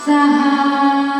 सहा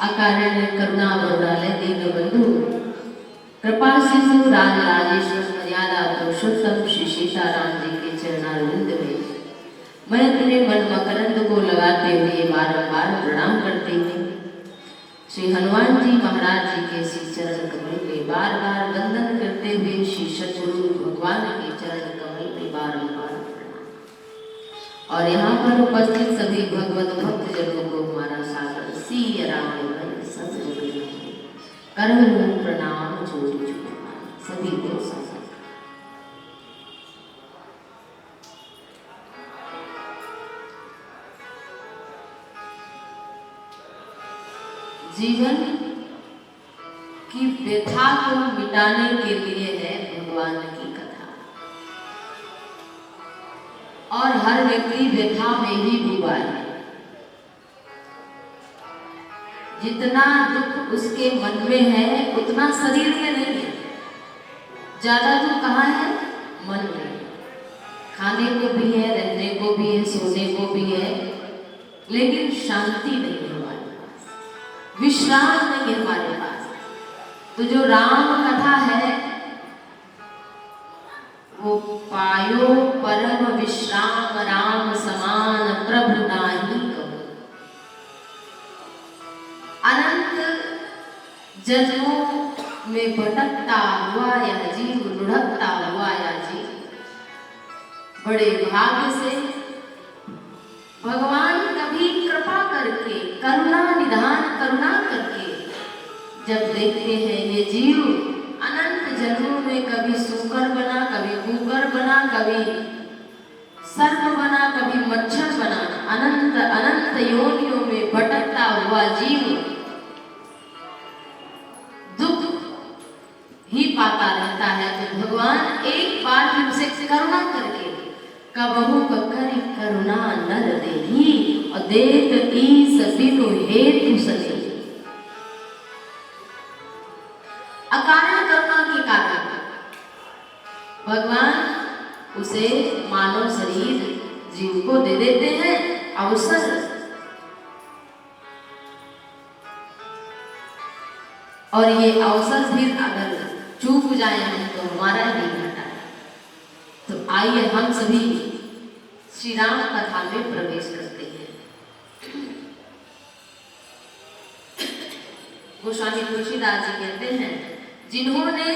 अकारण करुणा वरुणालय दीनबंधु कृपा सिंधु राज राजेश्वर मर्यादा पुरुषोत्तम श्री सीताराम जी के चरणारविंद में मैं अपने मन मकरंद को लगाते हुए बारंबार प्रणाम करती हूँ। श्री हनुमान जी महाराज जी के श्री चरण कमल पे बार बार वंदन करते हुए श्री सद्गुरु भगवान के चरण कमल पे बारंबार प्रणाम। और यहाँ पर उपस्थित सभी भगवत भक्त जनों को हमारा सादर सिया राम करम प्रणाम जोड़ी जोड़ी सभी को सादर। जीवन की व्यथा को मिटाने के लिए है भगवान की कथा, और हर व्यक्ति व्यथा में ही डूबा है। जितना दुख उसके मन में है उतना शरीर में नहीं है। ज्यादा दुख कहाँ है? मन में। खाने को भी है, रहने को भी है, सोने को भी है, लेकिन शांति नहीं है हमारे पास, विश्राम नहीं है हमारे पास। तो जो राम कथा है वो पायो परम विश्राम राम समान प्रभु नाही कबू। अनंत जन्मों में भटकता हुआ यह जीव, लुढ़कता हुआ यह जीव बड़े भाग्य से भगवान कभी कृपा करके, करुणा निधान करुणा करके जब देखते हैं ये जीव अनंत जन्मों में कभी सूकर बना, कभी कुकर बना, कभी सर्प बना, कभी मच्छर बना, अनंत अनंत योनियों में भटकता हुआ जीव दुख ही पाता रहता है। तो भगवान एक बार फिर से करुणा करके कबहू करी करुणा नर देही और देत ईस बिनु हेतु सने। अकारण करुणा के कारण भगवान उसे मानव शरीर जीव को दे देते हैं अवसर, और ये अवसर फिर अगर चूक जाए हम तो हमारा ही घाटा है। तो आइए हम सभी श्री राम कथा में प्रवेश करते हैं। गोस्वामी तुलसीदास जी कहते हैं, जिन्होंने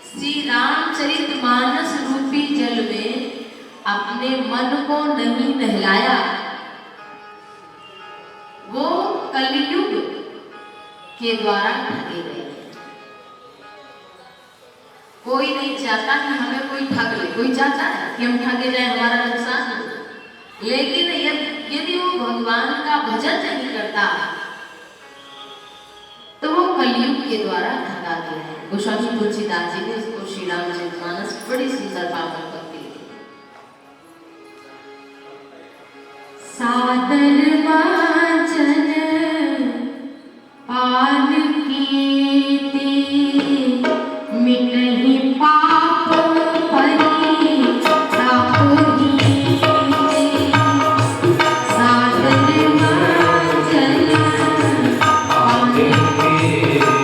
श्री रामचरितमानस रूपी जल में अपने मन को नहीं नहलाया वो कलयुग के द्वारा ठगे गए। कोई नहीं चाहता कि हमें कोई ठग ले, कोई चाहता है कि हम ठगे जाए, हमारा नुकसान हो। लेकिन यदि वो भगवान का भजन नहीं करता तो वो कलयुग के द्वारा ठगा गया है। गोस्वामी तुलसीदास जी ने इसको श्री रामचरितमानस बड़ी सुंदर पावन भक्ति दी। सादर वाचन पान कीते मिटहि पाप परि ताप हीते। सादर वाचन पान कीते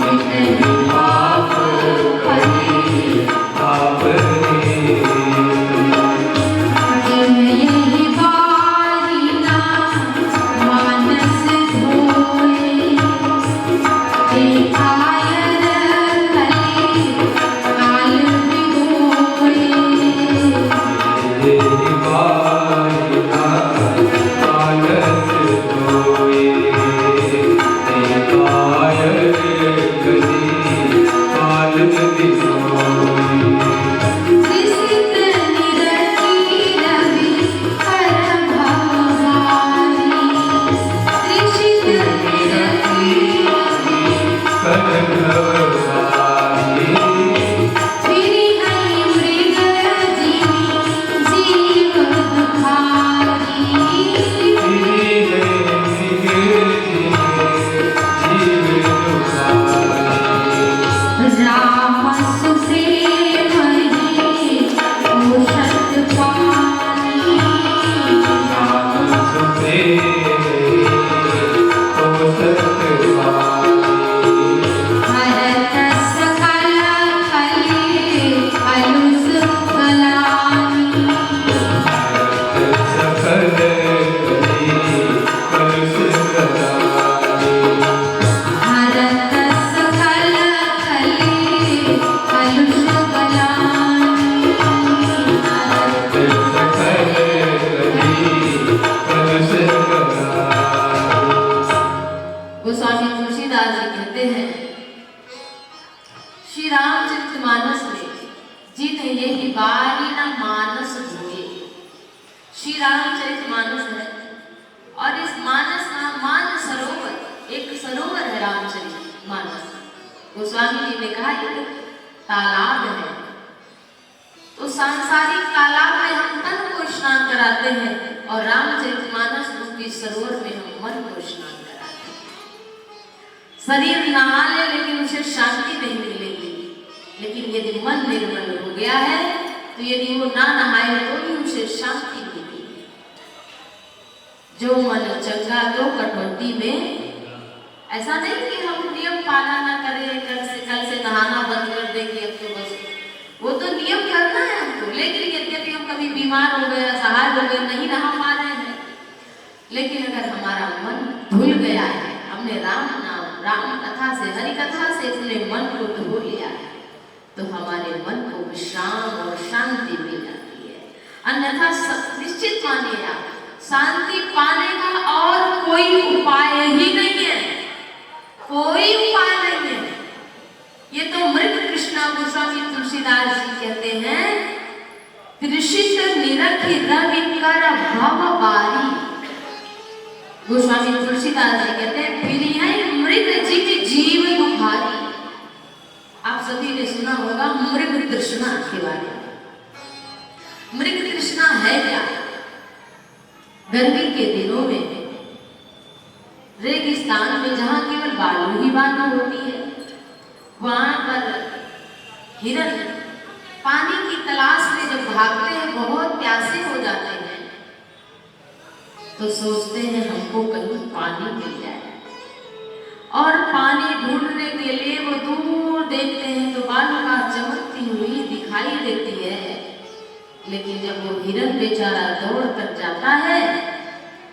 मिटहि पाप परि ताप हीते। यही बार बारी न मानस धोए। श्री रामचरित मानस है और इस मानस का मान सरोवर, एक सरोवर है रामचरित मानस। गोस्वामी जी ने कहा ये तालाब है, तो सांसारिक तालाब में हम तन को स्नान कराते हैं और रामचरित मानस रूपी सरोवर में हम मन को स्नान कराते हैं। शरीर नहा ले लेकिन उसे शांति नहीं मिलेगी, लेकिन यदि मन निर्मल हो गया है तो यदि वो ना नहाए तो भी उसे शांति मिलेगी। जो मन चंगा तो कटौती में, ऐसा नहीं कि हम नियम पालन न करें, कल से नहाना बंद कर देंगे अब तो बस, वो तो नियम करना है हमको। लेकिन यद्यपि हम कभी बीमार हो गए, असहाय हो गए, नहीं नहा पा रहे हैं, लेकिन अगर हमारा मन भूल गया है, हमने राम नाम, राम कथा से, हरि कथा से अपने मन को धो लिया है, तो हमारे मन को विश्राम और शांति मिल जाती है। अन्यथा निश्चित मानिए आप, शांति पाने का और कोई उपाय ही नहीं है, कोई उपाय नहीं है। ये तो मृग कृष्णा गोस्वामी तुलसीदास जी कहते हैं, त्रिशित निरखि रवि कर भव बारी। गोस्वामी तुलसीदास जी कहते हैं, फिर है मृग जी की जीव दुखारी। आप सभी ने सुना होगा मृग तृष्णा के बारे में। मृग तृष्णा है क्या? गर्मी के दिनों में रेगिस्तान में जहां केवल बालू ही बालू होती है, वहां पर हिरन पानी की तलाश में जब भागते हैं, बहुत प्यासे हो जाते हैं, तो सोचते हैं हमको कहीं पानी मिल जाए, और पानी ढूंढने के लिए वो दूर देखते हैं तो बालू चमकती हुई दिखाई देती है। लेकिन जब वो हिरन बेचारा दौड़ कर जाता है,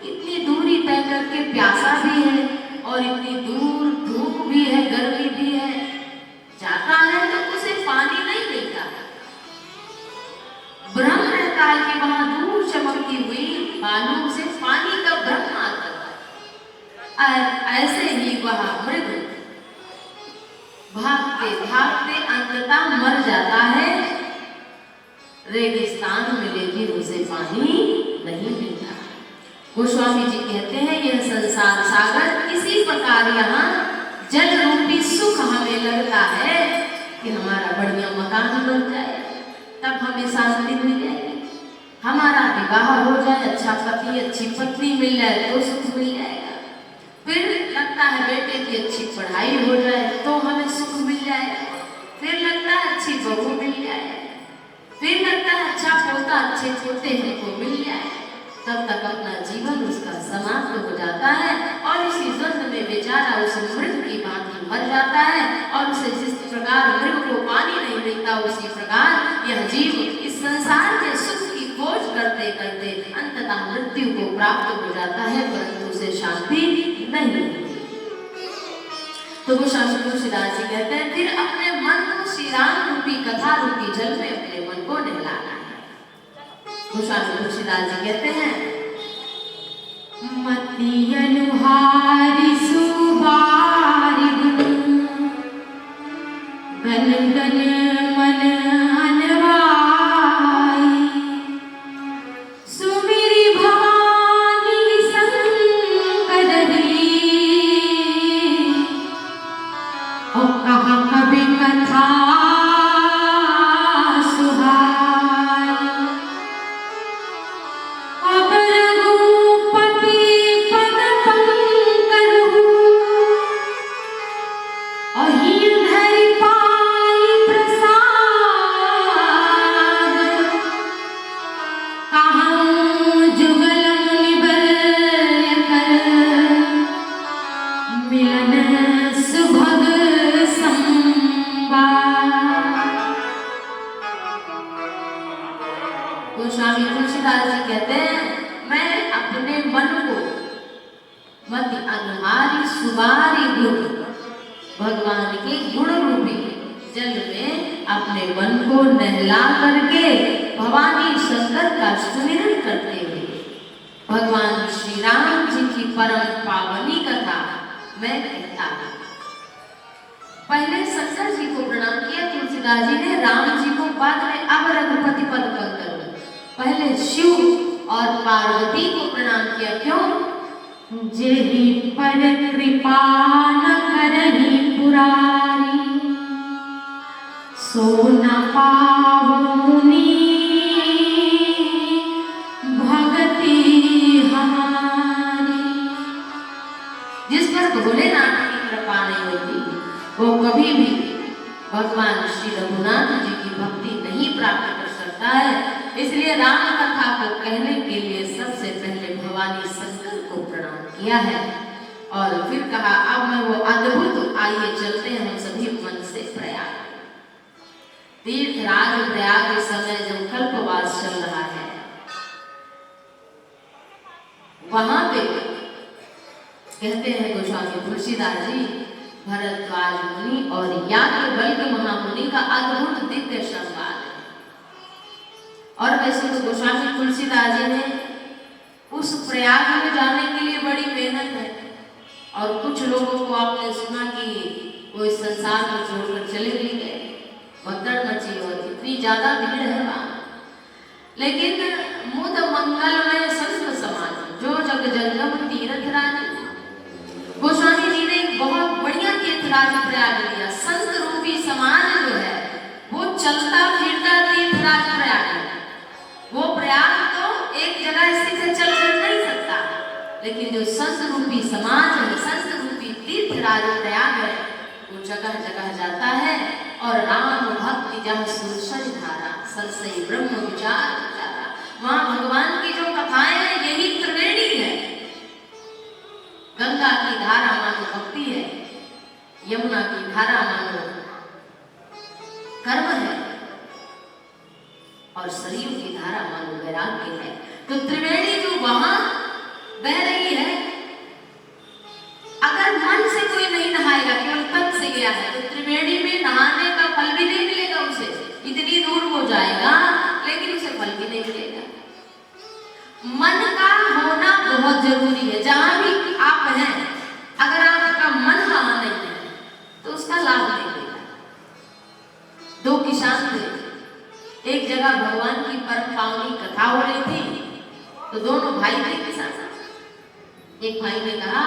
इतनी दूरी तय करके, प्यासा भी है और इतनी दूर धूप भी है, गर्मी भी है, जाता है तो उसे पानी नहीं मिलता। भ्रम रहता है कि वहां दूर चमकती हुई बालू से पानी का भ्रम आता है। ऐसे ही वह मृग भागते भागते अंततः मर जाता है, रेगिस्तान में, लेकिन उसे पानी नहीं मिलता। गोस्वामी जी कहते हैं, यह संसार सागर इसी प्रकार यहाँ जल रूपी सुख हमें लगता है कि हमारा बढ़िया मकान बन जाए, तब हमें शांति मिल जाएगी, हमारा विवाह हो जाए, अच्छा पति अच्छी पत्नी मिल जाए तो सुख मिल जाएगा, फिर लगता है बेटे की अच्छी पढ़ाई हो जाए तो हमें सुख मिल जाएगा, फिर लगता है अच्छी बहू मिल जाए, फिर लगता है अच्छा पोता, अच्छे पोते हमको मिल जाए, तब तक अपना जीवन उसका समाप्त हो जाता है और इसी द्वंद में बेचारा उस मृग की भांति मर जाता है। और उसे जिस प्रकार मृग को पानी नहीं मिलता, उसी प्रकार यह जीव इस संसार के सुख की खोज करते करते अंततः मृत्यु को प्राप्त हो जाता है, परंतु उसे शांति नहीं मिलती। तो गोस्वामी तुलसीदास जी कहते हैं, फिर अपने मन को श्री राम रूपी कथा रूपी जल में अपने मन को नहलाना है। गोस्वामी तुलसीदास जी कहते हैं, मति अनुहारी सुबारी गन गन मन अनवाई, सुमिरी भवानी संकदरी, और कहा कभी कथा गोस्वामी तुलसीदास जी कहते हैं, मैं अपने मन को मत अनहारी सुबारी गुण, भगवान के गुण रूपी जल में अपने मन को नहला करके भवानी शंकर का सुमिरन करते हुए भगवान श्री राम जी की परम पावनी कथा मैं कहता हूँ। पहले शंकर जी को प्रणाम किया तुलसीदास जी ने, राम जी को बाद में अब रघुपति पद पर करो। पहले शिव और पार्वती को प्रणाम किया, क्यों? जेहि पर कृपा न करहि पुरारी, सो न पावु मुनि भगति हमारी। जिस पर भोलेनाथ की कृपा नहीं होती वो कभी भी भगवान श्री रघुनाथ जी की भक्ति नहीं प्राप्त कर सकता है। इसलिए राम कथा को कहने के लिए सबसे पहले भवानी शंकर को प्रणाम किया है और फिर कहा अब मैं वो अद्भुत, आइए चलते हैं हम सभी मन से प्रयाग। तीर्थराज प्रयाग के समय जब कल्पवास चल रहा है, वहां पे कहते हैं गोस्वामी तुलसीदास जी, भरद्वाज मुनि और याज्ञवल्क्य महामुनि का अद्भुत दिव्य संवाद है। और वैसे तो गोस्वामी तुलसीदास जी ने उस प्रयाग में जाने के लिए बड़ी मेहनत है, और कुछ लोगों को आपने सुना कि वो इस संसार को छोड़कर चले भी गए, भगदड़ मची और इतनी ज्यादा भीड़ है वहां। लेकिन मुद मंगल में संत समाज जो जग जंगम तीर्थ राज, गोस्वामी जी ने एक बहुत बढ़िया तीर्थराज प्रयाग लिया। संत रूपी समाज जो है वो चलता फिरता तीर्थराज प्रयाग है। वो प्रयाग तो एक जगह स्थित है, चल फिर नहीं सकता, लेकिन जो संत रूपी समाज है, संत रूपी तीर्थराज प्रयाग है, वो जगह जगह जाता है। और राम भक्ति जहाँ सुरसर धारा, सरसई ब्रह्म विचार विचारा, वहाँ भगवान की जो कथाएं हैं यही त्रिवेणी है। गंगा की धारा मानो भक्ति है, यमुना की धारा मानो कर्म है, और सरयू की धारा मानो वैराग्य है। तो त्रिवेणी जो वहां बह रही है, अगर मन से कोई नहीं नहाएगा, केवल तन से गया है, तो त्रिवेणी में नहाने का फल भी नहीं मिलेगा उसे। इतनी दूर हो जाएगा लेकिन उसे फल भी नहीं मिलेगा। मन का होना बहुत जरूरी है। जहां भी आप हैं, अगर आपका मन वहां नहीं है तो उसका लाभ नहीं मिलेगा। दो किसान थे, एक जगह भगवान की परम पावनी कथा हो रही थी, तो दोनों भाई थे किसान। एक भाई ने कहा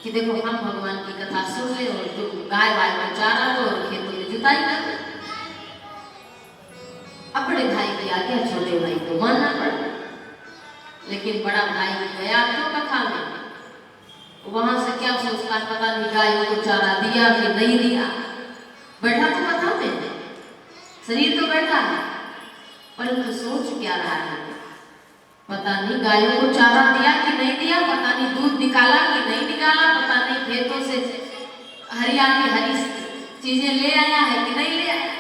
कि देखो हम भगवान की कथा सुन ले और तुम गाय वाय को चारा दो और खेतों में जुताई कर। अब बड़े भाई की आज्ञा छोटे भाई को मानना पड़ा, लेकिन बड़ा भाई गया तो कथा में, वहां से क्या सोचता पता नहीं गायों को चारा दिया कि नहीं दिया। बैठा तो कथा में, शरीर तो बैठा है, परंतु सोच क्या रहा है पता नहीं। गायों को चारा दिया कि नहीं दिया, पता नहीं दूध निकाला कि नहीं निकाला, पता नहीं खेतों से हरियाली हरी चीजें ले आया है कि नहीं ले आया।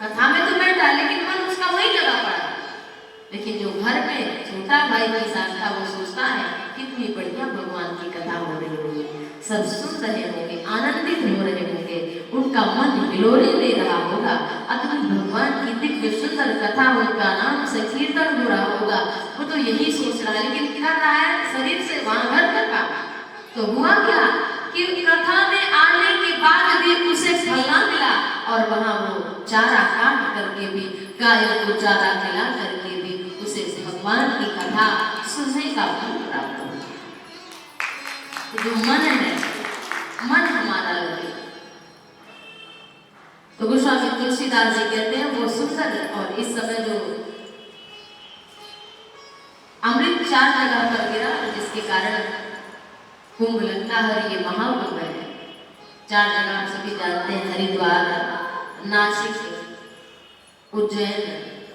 कथा में तो बैठा लेकिन मन उसका वही लगा पड़ा। लेकिन जो घर में छोटा भाई के साथ था वो सोचता है कितनी बढ़िया भगवान की कथा हो रही होगी, सब सुन रहे होंगे, आनंदित हो रहे होंगे, उनका मन हिलोरे ले रहा होगा, अद्भुत भगवान की दिव्य सुंदर कथा उनका नाम से कीर्तन हो रहा होगा। वो तो यही सोच रहा है, लेकिन कर रहा है शरीर से वहां घर का काम। तो हुआ क्या कि कथा में आने के बाद भी उसे फल ना मिला, और वहां वो चारा काट करके भी, गायों को चारा खिला करके भी उसे भगवान की कथा सुनने का फल प्राप्त हुआ। तो जो मन है, मन हमारा लगे। तो गोस्वामी तुलसीदास जी कहते हैं वो सुंदर, और इस समय जो अमृत 4 जगह पर गिरा, जिसके कारण कुंभ लगता है, और ये महाकुंभ है। 4 जगह हम सभी जानते हैं, हरिद्वार, नासिक, उज्जैन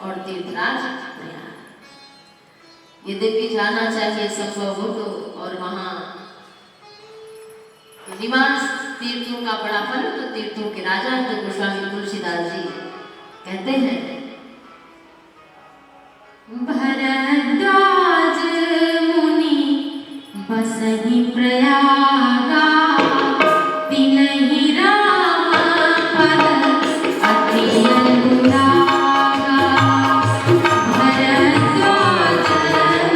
और तीर्थराज प्रयाग। यद्यपि जाना चाहिए संभव हो तो, और वहां निवास तीर्थों का बड़ा फल, तो तीर्थों के राजा तो गोस्वामी तुलसीदास जी कहते हैं, भरद्वाज मुनि बसहि प्रयागा, तिनहि राम पद अति अनुरागा। भरद्वाज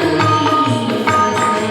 मुनि बसहि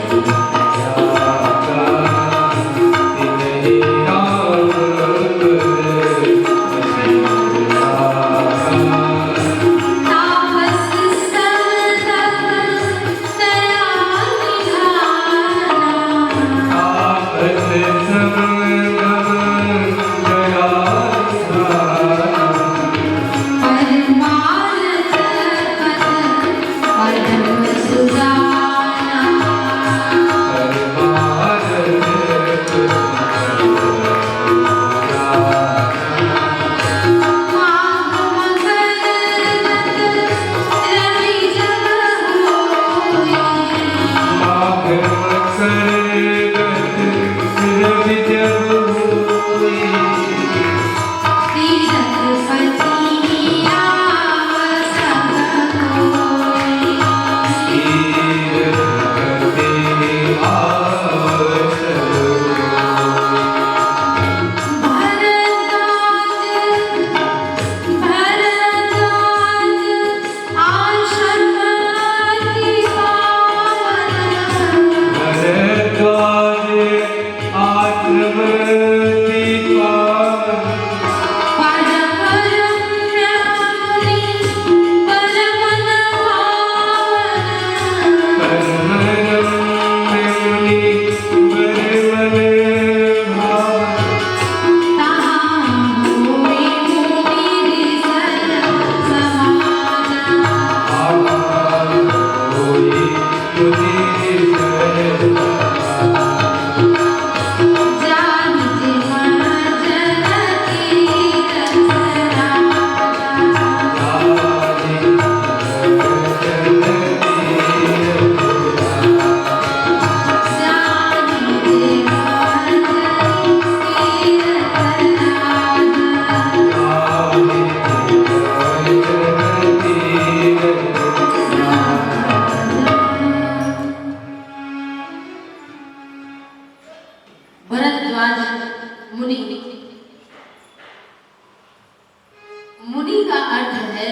मुनि का अर्थ है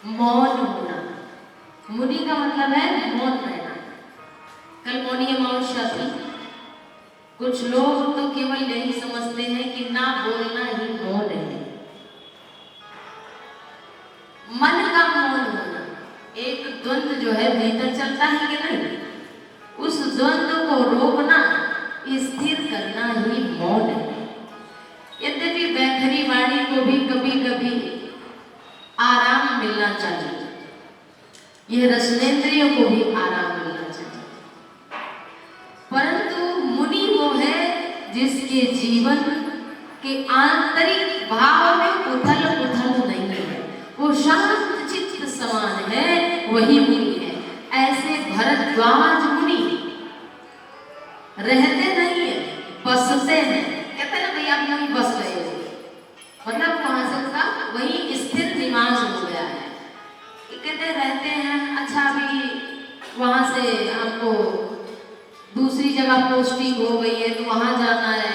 मौन होना। मुनि का मतलब है मौन रहना। कल मौनी अमावस्या थी। कुछ लोग तो केवल यही समझते हैं कि ना बोलना ही मौन है। मन का मौन होना, एक द्वंद्व जो है भीतर चलता है कि नहीं, उस द्वंद्व को रोकना, स्थिर करना ही मौन है। यद्यपि बैखरी वाणी को भी कभी कभी आराम मिलना चाहिए, यह रसनेंद्रियों को भी आराम मिलना चाहिए, परंतु मुनि वो है जिसके जीवन के आंतरिक भाव में उथल पुथल नहीं है, वो शांत चित्त समान है, वही मुनि है। ऐसे भरद्वाज मुनि रहते नहीं है, बसते हैं। कहते हैं ना भैया आप यहीं बस गए हो, मतलब वहां से उनका वही स्थिर निवास हो गया है। कहते रहते हैं, अच्छा अभी वहां से हमको दूसरी जगह पोस्टिंग हो गई है तो वहां जाना है,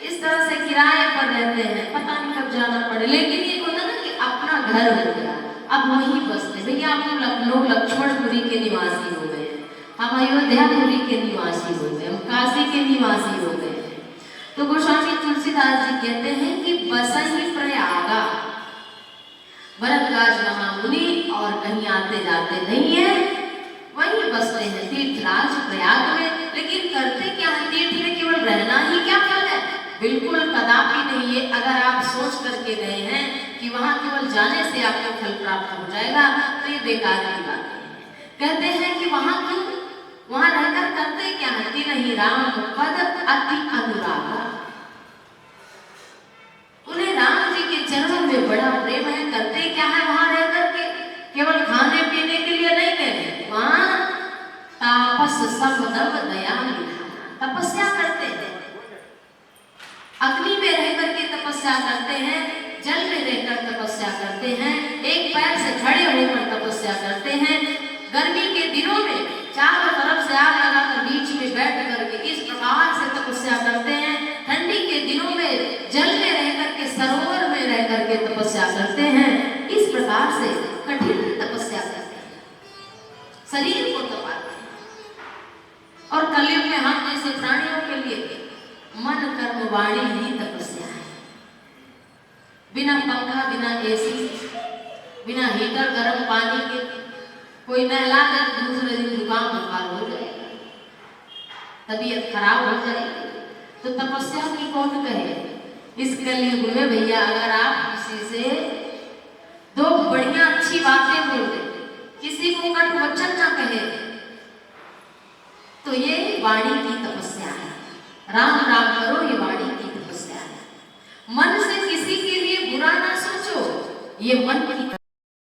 इस तरह से किराए पर रहते हैं, पता नहीं कब जाना पड़े, लेकिन ये होता ना कि अपना घर हो गया, अब वहीं बसते। भैया हम लखनऊ लक्ष्मणपुरी के निवासी हो गए, हम अयोध्यापुरी के निवासी हो गए, हम काशी के निवासी हो गए। तो गोस्वामी तुलसीदास जी कहते हैं कि बसहि प्रयागा, भरद्वाज महामुनि और कहीं आते जाते नहीं है, वहीं बसते हैं तीर्थराज प्रयाग में। लेकिन करते क्या है, तीर्थ में केवल रहना ही क्या फल है? बिल्कुल कदापि नहीं है। अगर आप सोच करके गए हैं कि वहां केवल जाने से आपको फल प्राप्त हो जाएगा तो ये बेकार की बात है। कहते हैं कि वहां क्यों, वहां रहकर करते क्या है कि नहीं राम पद अति अनुरागा, उन्हें राम जी के चरणों में बड़ा प्रेम है। करते क्या है वहां रह करके, केवल खाने पीने के लिए नहीं गए, वहां तापस समदम दया तपस्या करते हैं, अग्नि में रह करके तपस्या करते हैं, जल में रहकर तपस्या करते हैं, एक पैर से खड़े होकर तपस्या करते हैं। गर्मी के दिनों में चारों तरफ से आग लगाकर बीच में बैठ करके इस प्रकार से तपस्या करते हैं। ठंडी के दिनों में जल में रह करके, सरोवर में रह करके तपस्या करते हैं। इस प्रकार से कठिन तपस्या करते हैं, शरीर को तपाते हैं। और कलयुग में हम जैसे प्राणियों के लिए मन कर्म वाणी ही तपस्या है। बिना पंखा, बिना एसी, बिना हीटर, गर्म पानी के कोई नहला दे, दूसरे दिन जुकाम बुखार हो जाएगा, तबीयत खराब हो जाएगी। तो तपस्या की कौन कहे इस कलयुग में? भैया अगर आप किसी से दो बढ़िया अच्छी बातें बोल दे, किसी को कट वचन ना कहे, तो ये वाणी की तपस्या है। राम राम करो, ये वाणी की तपस्या है। मन से किसी के लिए बुरा ना सोचो, ये मन की